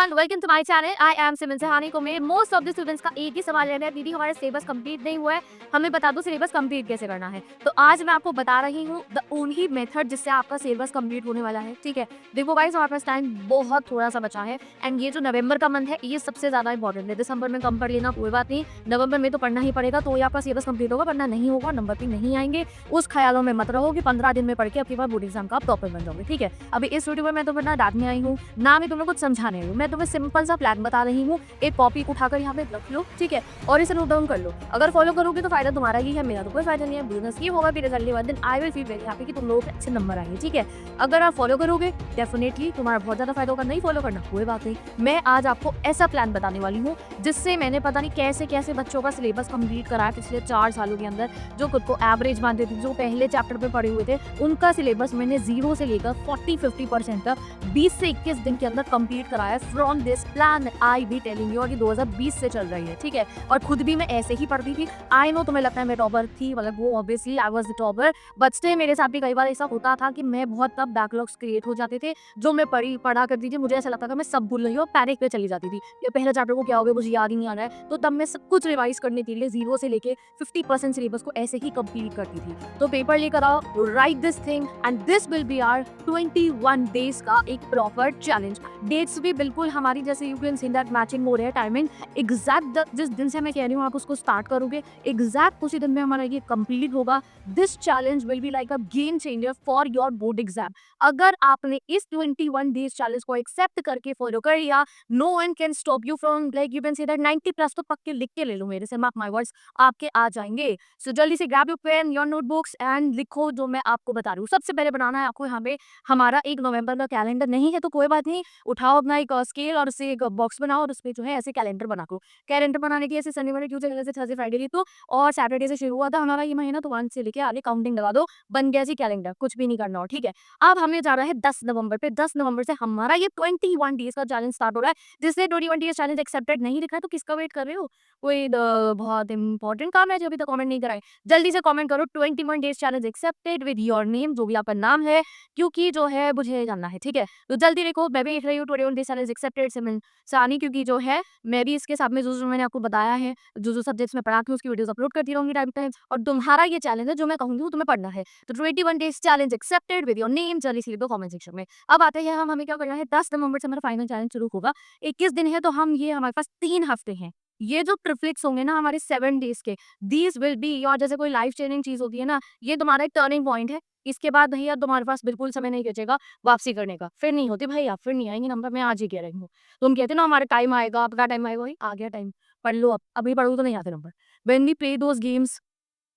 Everyone, welcome to my channel. I am Siman Sahani को में most of the students का एक ही सवाल रहता है, दीदी हमारा सिलेबस कंप्लीट नहीं हुआ है, हमें बता दो सिलेबस कंप्लीट कैसे करना है। तो आज मैं आपको बता रही हूँ द ओनली मेथड जिससे आपका सिलेबस कंप्लीट होने वाला है। ठीक है, देखो गाइस, हमारे पास टाइम बहुत थोड़ा सा बचा है एंड ये जो नवंबर का मंथ है ये सबसे ज्यादा इंपॉर्टेंट है। दिसंबर में कम पढ़ लेना कोई बात नहीं, नवंबर में तो पढ़ना ही पड़ेगा, तो ये आपका सिलेबस कंप्लीट होगा, वरना नहीं होगा, नंबर भी नहीं आएंगे। उस ख्यालों में मत रहो कि 15 दिन में पढ़ के आपके पास बोर्ड एग्जाम का आप टॉपर बन जाओगे। ठीक है, अभी इस वीडियो में मैं तुम्हें ना डांटने आई हूँ, ना मैं तुम्हें कुछ समझाने आई हूँ, मैं तुम्हें सिंपल सा प्लान बता रही हूँ। एक कॉपी उठाकर यहाँ पे रख लो, ठीक है, और इसे नोट डाउन कर लो। अगर फॉलो करोगे तो फायदा तुम्हारा ही है, मेरा तो कोई फायदा नहीं है। बिजनेस ये होगा कि रिजल्ट बाद दिन I will feel very happy कि तुम लोगों के अच्छे नंबर आएंगे। ठीक है, अगर आप फॉलो करोगे डेफिनेटली तुम्हारा बहुत ज्यादा फायदा होगा, नहीं फॉलो करना कोई बात नहीं। मैं आज आपको ऐसा प्लान बताने वाली हूँ जिससे मैंने पता नहीं कैसे कैसे बच्चों का सिलेबस कंप्लीट कराया पिछले 4 सालों के अंदर। जो खुद को एवरेज मानते थे, जो पहले चैप्टर पे पढ़े हुए थे, उनका सिलेबस मैंने 0 से लेकर 40-50% तक 20 से 21 दिन के अंदर कंप्लीट कराया from this plan. I be telling you, और ये 2020 से चल रही है। ठीक है, और खुद भी मैं ऐसे ही पढ़ती थी। आई नो तुम्हें लगता है मैं टॉपर थी, मतलब वो obviously I was the topper, but still मेरे साथ भी कई बार ऐसा होता था कि मैं बहुत तब बैकलॉग्स क्रिएट हो जाते थे जो मैं पढ़ा करती थी। मुझे ऐसा लगता था मैं सब भूल रही हूँ, पैनिक पे चली जाती थी, ये पहले चैप्टर को क्या हो गया मुझे याद ही नहीं आ रहा है। तो तब मैं सब कुछ रिवाइज करने के लिए 0 से लेके 50% सिलेबस को ऐसे ही कंप्लीट करती थी। तो पेपर लेकर आओ, write this thing and this will be our 21 days का एक प्रॉपर चैलेंज। डेट्स भी बिल्कुल हमारी जैसे you can see that matching हो रहे हैं, टाइमिंग एग्जैक्ट जिस दिन से मैं कह रही हूँ आप उसको स्टार्ट करोगे एग्जैक्ट उसी दिन में हमारा ये कंप्लीट होगा। This challenge will be like a game changer for your board exam. अगर आपने इस 21 डेज चैलेंज को एक्सेप्ट करके फॉलो कर लिया, no one can stop you from like you can say that 90 plus तो पक्के लिख के ले लो मेरे से, मार्क माय वर्ड्स, आपके आ जाएंगे। सो जल्दी से grab your pen your notebooks and लिखो जो मैं आपको बता रही हूँ। सबसे पहले बनाना है आपको यहाँ पे हमारा 1 नवंबर का कैलेंडर। नहीं है तो कोई बात नहीं, उठाओ अपना एक स्केल और उससे एक बॉक्स बनाओ और उसमें जो है ऐसे कैलेंडर बना लो। कैलेंडर बनाने की ऐसे शनिवार ट्यूसडे वेडनेसडे थर्सडे फ्राइडे ली तो, और सैटरडे से शुरू हुआ था हमारा ये महीना, तो 1 से लेके आगे काउंटिंग लगा दो, बन गया जी कैलेंडर, कुछ भी नहीं करना हो। ठीक है, अब हमें जा रहा है 10 नवंबर पे। 10 नवंबर से हमारा ये 21 डेज का चैलेंज स्टार्ट हो रहा है। जिससे 21 डेज चैलेंज एक्सेप्टेड नहीं लिखा है तो किसका वेट कर रहे हो? कोई बहुत इंपॉर्टेंट काम है जो अभी तक कमेंट नहीं कराए, जल्दी से कमेंट करो 21 days challenge accepted with your name, जो भी आपका नाम है, क्योंकि जो है मुझे जानना है। ठीक है, तो जल्दी देखो, मैं भी लिख रही हूँ 21 डेज चैलेंज एक्सेप्टेड सिमन सानी, क्योंकि जो है मैं भी इसके साथ में जो मैंने आपको बताया है, जो सब्जेक्ट्स में पढ़ाती हूँ उसकी वीडियोस अपलोड करती रहूंगी टाइम टाइम, और तुम्हारा ये चैलेंज है जो मैं कहूंगी वो तुम्हें पढ़ना है। तो 21 days challenge accepted with your name जल्दी से लिख दो कमेंट सेक्शन में। अब आते हैं हम, हमें क्या करना है, 10 नवंबर से हमारा फाइनल चैलेंज शुरू होगा। 21 दिन है तो हम ये हमारे पास 3 हफ्ते हैं। ये जो ट्रिफ्लिक्स होंगे ना हमारे 7 डेज के, दीज विल बी, और जैसे कोई लाइफ चेंजिंग चीज होती है ना, ये तुम्हारा एक टर्निंग पॉइंट है। इसके बाद भैया तुम्हारे पास बिल्कुल समय नहीं बचेगा वापसी करने का, फिर नहीं होती भैया, फिर नहीं आएंगे नंबर। मैं आज ही कह रही हूँ, तुम कहते ना हमारा टाइम आएगा, आपका टाइम आएगा, वही आ गया टाइम, पढ़ लो। अब अभी पढ़ो तो नहीं आते number. When we play those games,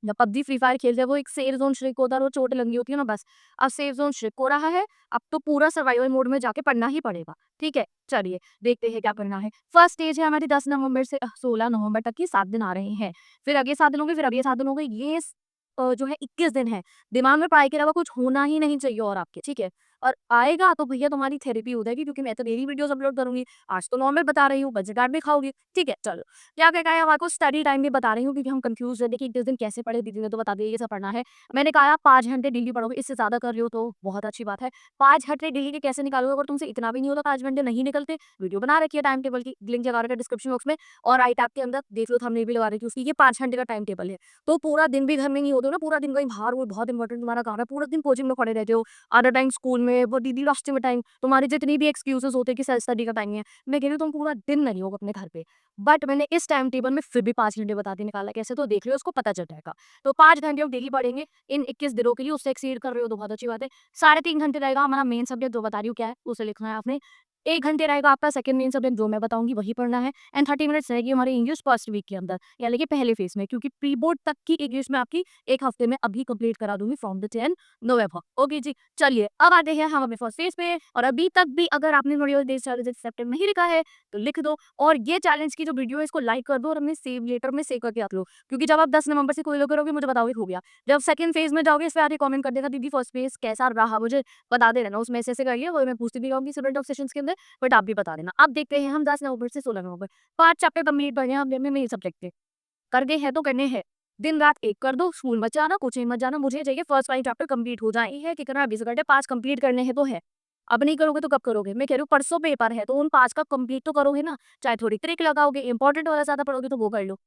जब पबजी फ्री फायर खेलते हैं, वो एक सेफ जोन श्रिक होता है, वो चोट लगी होती है ना, बस अब सेफ जोन श्रिक हो रहा है। अब तो पूरा सर्वाइवल मोड में जाके पढ़ना ही पड़ेगा। ठीक है, चलिए देखते हैं क्या करना है। फर्स्ट स्टेज है हमारी 10 नवंबर से 16 नवंबर तक की, 7 दिन आ रहे हैं, फिर अगले 7 दिन होंगे, फिर अगले 7 दिन होंगे, ये जो है 21 दिन है। दिमाग में पढ़ाई के अलावा कुछ होना ही नहीं चाहिए और आपके, ठीक है, और आएगा तो भैया तुम्हारी थेरेपी हो जाएगी, क्योंकि मैं तो डेली वीडियोस अपलोड करूंगी। आज तो नॉर्मल बता रही हूँ, बजट कार्ड भी खाओगी। ठीक है, चलो क्या क्या है, आपको स्टडी टाइम भी बता रही हूँ क्योंकि हम कंफ्यूज है। देखिए 21 दिन कैसे पढ़े, दीदी ने तो बता दिया ये सब पढ़ना है। मैंने कहा 5 घंटे डेली पढ़ोगे, इससे ज्यादा कर रहे हो तो बहुत अच्छी बात है। 5 घंटे डेली के कैसे निकालोगे, अगर तुमसे इतना भी नहीं होता, 5 घंटे नहीं निकलते, वीडियो बना रखी है टाइम टेबल की, लिंक लगा रखा है डिस्क्रिप्शन बॉक्स में, और राइट ऐप के अंदर देख लो, हमने भी लगा रखी है उसकी, ये 5 घंटे का टाइम टेबल है। तो पूरा दिन भी घर में नहीं होते हो ना, पूरा दिन कहीं बाहर, वो बहुत इंपॉर्टेंट तुम्हारा काम है, पूरा दिन कोचिंग में खड़े रहते हो, आधा टाइम स्कूल में, वो दीदी लास्ट में टाइम, तुम्हारे जितनी भी एक्सक्यूजेस होते हैं कि सेल्फ स्टडी का टाइम है, मैं कह रही हूँ तुम पूरा दिन नहीं होगा अपने घर पे। बट मैंने इस टाइम टेबल में फिर भी 5 घंटे बता के निकाला, कैसे तो देख लियो, उसको पता चल जाएगा। तो 5 घंटे हम डेली पढ़ेंगे इन 21 दिनों के लिए, उससे एक्सीड कर रहे हो तो बहुत अच्छी बात है। 3.5 घंटे रहेगा हमारा मेन सब्जेक्ट, जो बता रही हूँ क्या है, उसे लिखना है आपने। 1 घंटे रहेगा आपका सेकंड मेन सब्जेक्ट, जो मैं बताऊंगी वही पढ़ना है, एंड 30 मिनट्स रहेगी हमारी इंग्लिश फर्स्ट वीक के अंदर, यानी कि पहले फेज में, क्योंकि प्री बोर्ड तक की इंग्लिश में आपकी 1 हफ्ते में अभी कंप्लीट करा दूंगी फ्रॉम द 10 नवंबर। ओके जी, चलिए अब आते हैं हम अपने फर्स्ट फेज पे। और अभी तक भी अगर आपने नोडियल डेज चैलेंज एक्सेप्टेड नहीं लिखा है तो लिख दो, और ये चैलेंज की जो वीडियो है इसको लाइक कर दो और अपने सेव लेटर में सेव करके रख लो, क्योंकि जब आप 10 नवंबर से कोई लोग करोगे मुझे बताओगे हो गया, जब सेकंड फेज में जाओगे इस पे आके कमेंट कर देगा दीदी फर्स्ट फेज कैसा रहा, मुझे बता दे रहना, उसमें ऐसे करिए, वो मैं पूछती भी रहूंगी स्टूडेंट ऑफ सेशंस के अंदर, बट आप भी बता देना। अब देखते हैं हम 10 नवंबर से 16 नवंबर, 5 चैप्टर कंप्लीट करने हैं हमने मेरे सब्जेक्ट के, करने हैं तो करने हैं, दिन रात एक कर दो, स्कूल मत जाना, कोचिंग मत जाना, मुझे चाहिए फर्स्ट 5 चैप्टर कंप्लीट हो जाए, है कि करना 20 घंटे 5 कंप्लीट करने हैं तो है। अब नहीं करोगे तो कब करोगे? मैं कह रही हूँ परसों पेपर है, तो उन 5 का कंप्लीट तो करोगे ना, चाहे थोड़ी ट्रिक लगाओगे, इम्पोर्टेंट वाला ज़्यादा पढ़ोगे तो वो कर लो।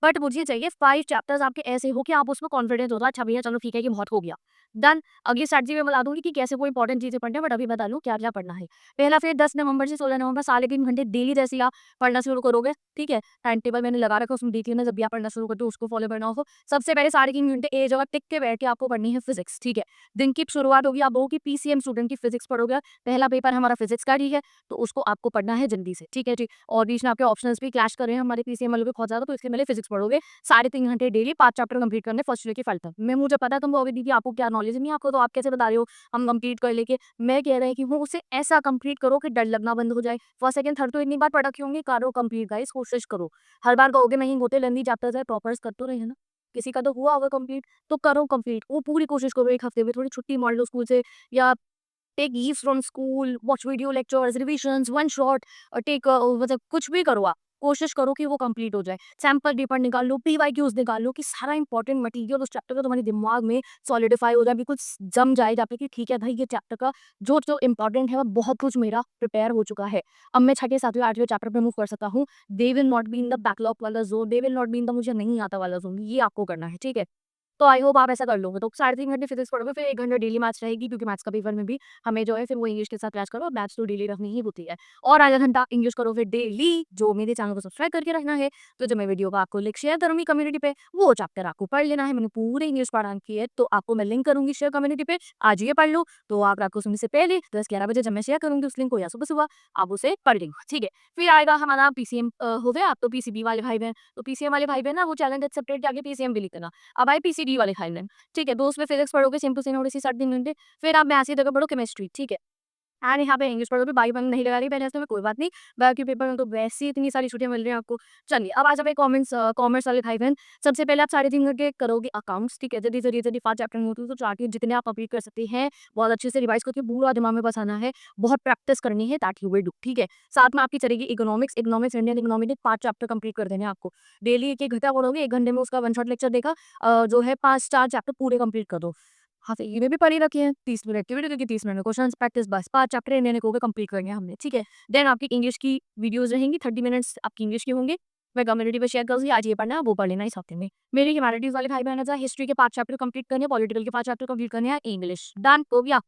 बट मुझे चाहिए 5 चैप्टर्स आपके ऐसे हो कि आप उसमें कॉन्फिडेंस हो, अच्छा भैया चलो ठीक है कि बहुत हो गया, डन। अगली स्ट्रैटेजी मैं बता दूँगी कि कैसे वो इंपॉर्टेंट चीज़ें पढ़नी है, बट अभी बता दूँ क्या-क्या पढ़ना है। पहला फिर 10 नवंबर से 16 नवंबर साढ़े 3 घंटे डेली जैसे ही आप पढ़ना शुरू करोगे, ठीक है? टाइम टेबल मैंने लगा रखा है, उसमें देख लेना जब भी आप पढ़ना शुरू करते हो उसको फॉलो करना हो। सबसे पहले साढ़े 3 घंटे एक जगह टिक के बैठ के आपको पढ़नी है फिज़िक्स, ठीक है? दिन की शुरुआत होगी, आप लोगों की पीसीएम स्टूडेंट की फिज़िक्स पढ़ोगे, पहला पेपर हमारा फिज़िक्स का, ठीक है? तो उसको आपको पढ़ना है जल्दी से, ठीक है जी? और बीच में आपके ऑप्शंस भी क्लैश कर रहे हैं हमारे पीसीएम वालों के बहुत ज़्यादा, तो इसके पहले फिज़िक्स पढ़ोगे, साढ़े 3 घंटे डेली 5 चैप्टर कंप्लीट करने फर्स्ट ईयर के फाइनल तक। मैं मुझे पता है तुम कहोगे दीदी आपको क्या नॉलेज नहीं है आपको तो आप कैसे बता रहे हो हम कंप्लीट कर लेंगे। मैं कह रही हूँ उसे ऐसा कंप्लीट करो कि डर लगना बंद हो जाए। फर्स्ट, सेकंड, थर्ड तो इतनी बार पढ़ रखी होंगी, करो कंप्लीट गाइस, कोशिश करो। हर बार कहोगे नहीं होते लेंदी चैप्टर्स है, टॉपर्स कर तो रहे हैं ना। किसी का तो हुआ होगा कंप्लीट, तो करो कंप्लीट। वो पूरी कोशिश करो 1 हफ्ते में, थोड़ी छुट्टी मार लो स्कूल से या take leaves from school, watch video lectures, revisions, one shot take मतलब कुछ भी करो आप। कोशिश करो कि वो कंप्लीट हो जाए। सैंपल पेपर निकाल लो, पीवाईक्यूज़ निकाल लो कि सारा इंपॉर्टेंट मटेरियल उस चैप्टर का तुम्हारे दिमाग में सॉलिडिफाई हो जाए, बिल्कुल जम जाए जहाँ पे कि ठीक है भाई ये चैप्टर का जो इंपॉर्टेंट है वो बहुत कुछ मेरा प्रिपेयर हो चुका है। अब मैं 6वें, 7वें, 8वें चैप्टर पे मूव कर सकता हूँ। They will not be in the backlog वाला zone, they will not be in the मुझे नहीं आता वाला ज़ोन। ये आपको करना है, ठीक है? तो आई होप आप ऐसा कर लोगे। तो साढ़े 3 घंटे फिज़िक्स पढ़ोगे, फिर 1 घंटा डेली मैथ्स रहेगी क्योंकि मैथ्स का पेपर में भी हमें जो है फिर वो इंग्लिश के साथ क्लैश करो, मैथ्स तो डेली रखनी ही होती है। और आधा घंटा इंग्लिश करो फिर डेली, जो मेरे चैनल को सब्सक्राइब करके रखना है, तो जो मैं वीडियो का आपको लिंक शेयर करूँगी कम्युनिटी पे, वो चैप्टर आपको पढ़ लेना है। मैंने पूरी इंग्लिश पढ़ा रखी है, तो आपको मैं लिंक करूँगी शेयर कम्युनिटी पे, आज ये पढ़ लो, तो आप रात को सोने से पहले 10-11 बजे जब मैं शेयर करूँगी उस लिंक को या सुबह-सुबह आप उसे पढ़ लेंगे, ठीक है? फिर आएगा हमारा पीसीएम हो गया, आप तो पीसीबी वाले भाई-बहन, तो पीसीएम वाले भाई-बहन ना वो चैलेंज एक्सेप्टेड के आगे पीसीएम भी लिख देना। अब आए पीसीडी वाले भाई-बहन, ठीक है? तो उसमें फिज़िक्स पढ़ोगे सेम टू सेम थोड़ी-सी 3.5 घंटे, फिर आप मैथ्स की जगह पढ़ो केमिस्ट्री, ठीक है? एंड यहाँ पे इंग्लिश पढ़ोगे, बाई नहीं लगा रही मैंने इसमें कोई बात नहीं, बाकी पेपर में तो वैसे ही इतनी सारी छुट्टियाँ मिल रही हैं आपको। चलिए, अब आ जाते हैं कॉमर्स वाले भाई-बहन। सबसे पहले आप साढ़े 3 घंटे करोगे अकाउंट्स, ठीक है? जल्दी-जल्दी 5 चैप्टर में होते हैं, तो चार्ट जितने आप कंप्लीट कर सकते हैं, बहुत अच्छे से रिवाइज़ करके पूरा दिमाग में बसाना है, बहुत प्रैक्टिस करनी है दैट यू विल डू, ठीक है? साथ में आपकी चलेगी इकोनॉमिक्स, इंडियन इकोनॉमी के 5 चैप्टर कंप्लीट कर देने हैं आपको। डेली 1-1 घंटा पढ़ोगे, 1 घंटे में उसका वन शॉट लेक्चर देखा, जो है 5-4 चैप्टर पूरे कंप्लीट कर दो। हाँ, तो ये भी पढ़ी रखी है, 30 मिनट की वीडियो देखिए, 30 मिनट में क्वेश्चंस प्रैक्टिस, बस 5 चैप्टर इंडियन इको के कंप्लीट करने हैं हमने, ठीक है? देन आपकी इंग्लिश की वीडियोज़ रहेंगी, 30 मिनट्स आपकी इंग्लिश की होंगे। मैं कम्युनिटी पे शेयर करूँगी, आज ये पढ़ना है, वो पढ़ लेना इस हफ्ते में। मेरे ह्यूमैनिटीज़ वाले भाई-बहन हैं, जहाँ हिस्ट्री के 5 चैप्टर कंप्लीट करने हैं, पॉलिटिकल के 5 चैप्टर कंप्लीट करने हैं, इंग्लिश डन हो गया।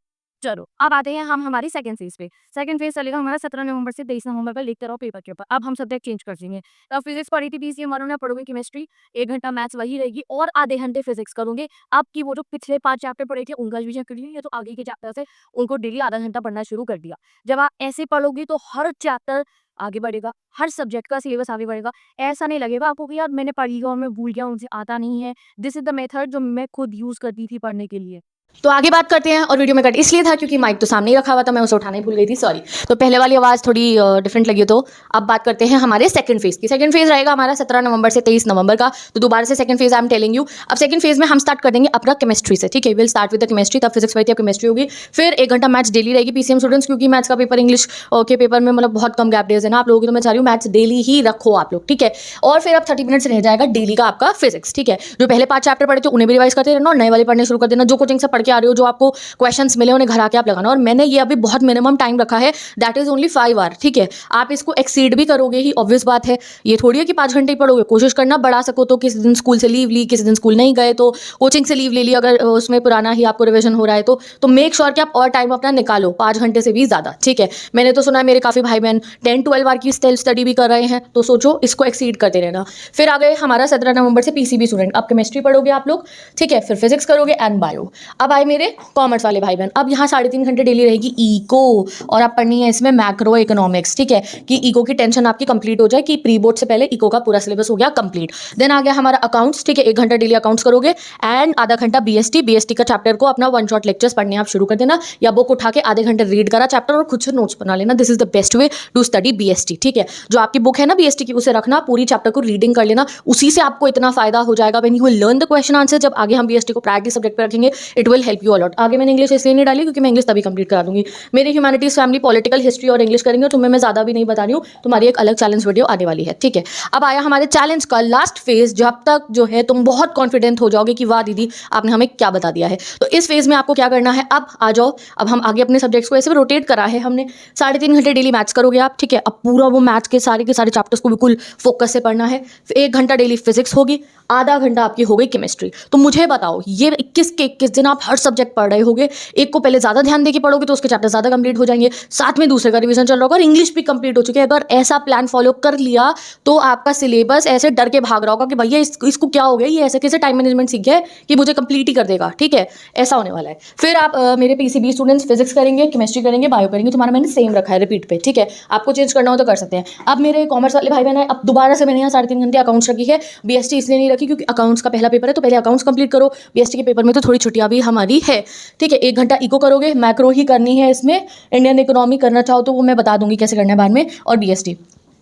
चलो, अब आते हैं हम हमारी सेकंड फेज़ पे। सेकंड फेज़ चलेगा हमारा 17 नवंबर से 23 नवंबर तक, लिखते रहो पेपर के ऊपर। अब हम सब्जेक्ट चेंज कर देंगे। अब फिज़िक्स पढ़ी थी पीसीएम वालों ने, पढ़ोगे केमिस्ट्री, 1 घंटा मैथ्स वही रहेगी और आधे घंटे फिज़िक्स करोगे। आपकी वो जो पिछले 5 चैप्टर पढ़े थे उनका रिवीजन कर लिया, ये तो आगे के चैप्टर्स है, उनको डेली आधा घंटा पढ़ना शुरू कर दिया। जब आप ऐसे पढ़ोगे तो हर चैप्टर आगे बढ़ेगा, हर सब्जेक्ट का सिलेबस आगे बढ़ेगा। ऐसा नहीं लगेगा आपको कि यार मैंने पढ़ लिया और मैं भूल गया, मुझे आता नहीं है। दिस इज़ द मेथड जो मैं खुद यूज़ करती थी पढ़ने के लिए। तो आगे बात करते हैं। और वीडियो में कट इसलिए था क्योंकि माइक तो सामने ही रखा हुआ था, मैं उसे उठाना ही भूल गई थी, सॉरी। तो पहले वाली आवाज़ थोड़ी डिफरेंट लगी। तो अब बात करते हैं हमारे सेकंड फेज़ की। सेकंड फेज़ रहेगा हमारा 17 नवंबर से 23 नवंबर का। तो दोबारा से second phase I am telling you. अब सेकंड फेज़ में हम स्टार्ट कर देंगे अपना केमिस्ट्री से, ठीक है? Will start with the chemistry, तब फिजिक्स वही केमिस्ट्री होगी, फिर 1 घंटा मैथ्स डेली रहेगी पीसीएम स्टूडेंट्स, क्योंकि मैथ्स का पेपर इंग्लिश के पेपर में मतलब बहुत कम गैप डेज है ना आप लोगों की, तो मैं चाह रही हूँ मैथ्स डेली ही रखो आप लोग, ठीक है? और फिर अब 30 मिनट्स रह जाएगा डेली का आपका फिजिक्स, ठीक है? जो पहले 5 चैप्टर पढ़े थे उन्हें भी रिवाइज करते रहना और नए वाले पढ़ने शुरू कर देना। जो कोचिंग से पढ़ के आ रहे हो, जो आपको क्वेश्चंस मिले उन्हें घर आके आप लगाना। और मैंने ये अभी बहुत मिनिमम टाइम रखा है, दैट इज ओनली 5 आवर, ठीक है? आप इसको एक्सीड भी करोगे ही, ऑब्वियस बात है। ये थोड़ी है कि 5 घंटे ही पढ़ोगे, कोशिश करना बढ़ा सको तो। किसी दिन स्कूल से लीव ली, किसी दिन स्कूल नहीं गए तो कोचिंग से लीव ले ली, अगर उसमें पुराना ही आपको रिविजन हो रहा है तो मेक श्योर कि आप और टाइम अपना निकालो, 5 घंटे से भी ज्यादा, ठीक है? मैंने तो सुना है मेरे काफी भाई बहन 10-12 आवर की सेल्फ स्टडी भी कर रहे हैं, तो सोचो इसको एक्सीड करते रहना। फिर आ गए हमारा 17 नवंबर से पीसीबी स्टूडेंट। अब केमिस्ट्री पढ़ोगे आप लोग, ठीक है? फिर फिजिक्स करोगे एंड बायो। अब आए मेरे कॉमर्स वाले भाई बहन। अब यहाँ 3.5 घंटे डेली रहेगी इको, और आप पढ़नी है इसमें मैक्रो इकोनॉमिक्स, ठीक है? कि इको की टेंशन आपकी कंप्लीट हो जाए कि प्री बोर्ड से पहले इको का पूरा सिलेबस हो गया कंप्लीट। देन आ गया हमारा अकाउंट्स, ठीक है? 1 घंटा डेली अकाउंट्स करोगे एंड आधा घंटा बीएसटी का चैप्टर को अपना वन शॉट लेक्चर्स पढ़ने आप शुरू कर देना, या बुक उठा के आधे घंटे रीड करा चैप्टर और खुद से नोट्स बना लेना। This is the best way to study BST, ठीक है? जो आपकी बुक है ना बीएसटी की, उसे रखना, पूरी चैप्टर को रीडिंग कर लेना, उसी से आपको इतना फायदा हो जाएगा। When you will learn the question answer, जब आगे हम बीएसटी को प्रायोरिटी सब्जेक्ट पे रखेंगे, it will will help you a lot. आगे मैंने इंग्लिश इसलिए नहीं डाली क्योंकि मैं इंग्लिश तभी कंप्लीट करा दूंगी। मेरे ह्यूमैनिटीज फैमिली पॉलिटिकल हिस्ट्री और इंग्लिश करेंगे, तुम्हें मैं ज़्यादा भी नहीं बता रही हूँ, तुम्हारी एक अलग चैलेंज वीडियो आने वाली है, ठीक है। अब आया हमारे चैलेंज का लास्ट फेज, जब तक जो है तुम बहुत कॉन्फिडेंट हो जाओगे कि वाह दीदी आपने हमें क्या बता दिया है। तो इस फेज में आपको क्या करना है, अब आ जाओ, अब हम आगे अपने सब्जेक्ट्स को ऐसे रोटेट करा है हमने। 3.5 घंटे डेली मैथ्स करोगे आप, ठीक है। अब पूरा वो मैथ्स के सारे चैप्टर्स को बिल्कुल फोकस से पढ़ना है। 1 घंटा डेली फिजिक्स होगी, आधा घंटा आपकी हो गई केमिस्ट्री। तो मुझे बताओ ये 21 के 21 दिन आप हर सब्जेक्ट पढ़ रहे होगे, एक को पहले ज़्यादा ध्यान देके पढ़ोगे तो उसके चैप्टर ज़्यादा कंप्लीट हो जाएंगे, साथ में दूसरे का रिवीजन चल रहा होगा और इंग्लिश भी कंप्लीट हो चुकी है। अगर ऐसा प्लान फॉलो कर लिया तो आपका सिलेबस ऐसे डर के भाग रहा होगा कि भैया इसको क्या हो गया, ये ऐसे कैसे टाइम मैनेजमेंट सीख गया है कि मुझे कंप्लीट ही कर देगा, ठीक है। ऐसा होने वाला है। फिर आप मेरे पीसीबी स्टूडेंट्स फिजिक्स करेंगे, केमिस्ट्री करेंगे, बायो करेंगे, तुम्हारा मैंने सेम रखा है रिपीट पे, ठीक है। आपको चेंज करना हो तो कर सकते हैं। अब मेरे कॉमर्स वाले भाई बहन है, अब दोबारा से मैंने यहाँ 3.5 घंटे अकाउंट्स रखी है। बीएसटी इसलिए नहीं रखी क्योंकि अकाउंट्स का पहला पेपर है, तो पहले अकाउंट्स कंप्लीट करो। बीएसटी के पेपर में तो थोड़ी छुट्टियां भी हमारी है, ठीक है। 1 घंटा इको करोगे, मैक्रो ही करनी है इसमें, इंडियन इकोनॉमी करना चाहो तो वो मैं बता दूंगी कैसे करना है बाद में, और बीएसटी।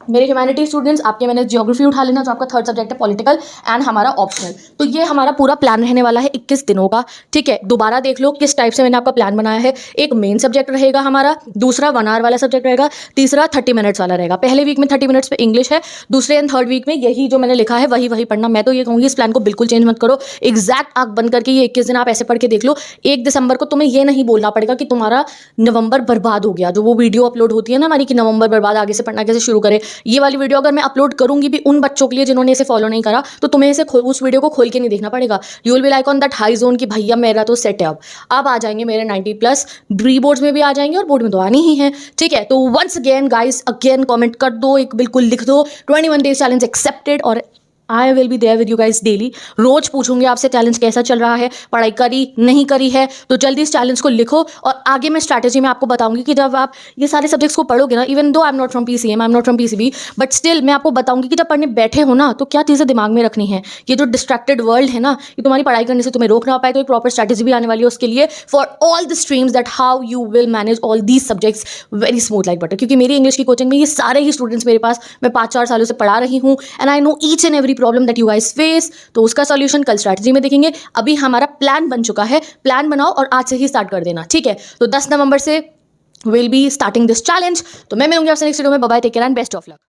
मेरे ह्यूमैनिटी स्टूडेंट्स आपके मैंने ज्योग्राफी उठा लेना, जो आपका 3rd सब्जेक्ट है पॉलिटिकल, एंड हमारा ऑप्शनल। तो ये हमारा पूरा प्लान रहने वाला है 21 दिनों का, ठीक है। दोबारा देख लो किस टाइप से मैंने आपका प्लान बनाया है। एक मेन सब्जेक्ट रहेगा हमारा, दूसरा 1 आवर वाला सब्जेक्ट रहेगा, तीसरा 30 मिनट्स वाला रहेगा। पहले वीक में 30 मिनट्स पे इंग्लिश है, दूसरे एंड थर्ड वीक में यही जो मैंने लिखा है वही पढ़ना। मैं तो ये कहूँगी इस प्लान को बिल्कुल चेंज मत करो, एग्जैक्ट आंख बंद करके ये 21 दिन आप ऐसे पढ़ के देख लो। 1 दिसंबर को तुम्हें ये नहीं बोलना पड़ेगा कि तुम्हारा नवंबर बर्बाद हो गया। जो वो वीडियो अपलोड होती है ना हमारी कि नवंबर बर्बाद, आगे से पढ़ना कैसे शुरू करें, ये वाली वीडियो अगर मैं अपलोड करूंगी भी उन बच्चों के लिए जिन्होंने इसे फॉलो नहीं करा, तो तुम्हें इसे उस वीडियो को खोल के नहीं देखना पड़ेगा। You will be like on that high zone कि भैया मेरा तो सेट है। अब आ जाएंगे मेरे 90+ प्री बोर्ड्स में भी आ जाएंगे और बोर्ड में तो आनी ही है, ठीक है। तो once again guys, again comment कर दो, एक बिल्कुल लिख दो 21 डेज चैलेंज एक्सेप्टेड, और I will be there with you guys daily. रोज पूछूंगी आपसे चैलेंज कैसा चल रहा है, पढ़ाई करी नहीं करी है, तो जल्दी इस चैलेंज को लिखो। और आगे मैं स्ट्रैटेजी में आपको बताऊंगी कि जब आप ये सारे सब्जेक्ट्स को पढ़ोगे ना, even though I am not from PCM, I am not from PCB, but still मैं आपको बताऊंगी कि जब पढ़ने बैठे हो ना तो क्या चीज़ें दिमाग में रखनी है। ये जो डिस्ट्रैक्टेड वर्ल्ड है ना, ये तुम्हारी पढ़ाई करने से तुम्हें रोक ना पाए, तो एक प्रॉपर स्ट्रैटेजी भी आने वाली है उसके लिए for all the streams, that how you will manage all these subjects very smooth like butter. क्योंकि मेरी इंग्लिश की कोचिंग में ये सारे ही स्टूडेंट्स मेरे पास, मैं 5-4 सालों से पढ़ा रही हूँ, and I know each and every problem that you guys face. तो उसका सॉल्यूशन कल स्ट्रैटेजी में देखेंगे। अभी हमारा प्लान बन चुका है, प्लान बनाओ और आज से ही स्टार्ट कर देना, ठीक है। तो 10 नवंबर से will be starting this challenge. तो मैं मिलूंगी आपसे नेक्स्ट वीडियो में। Bye bye, take care and best of luck.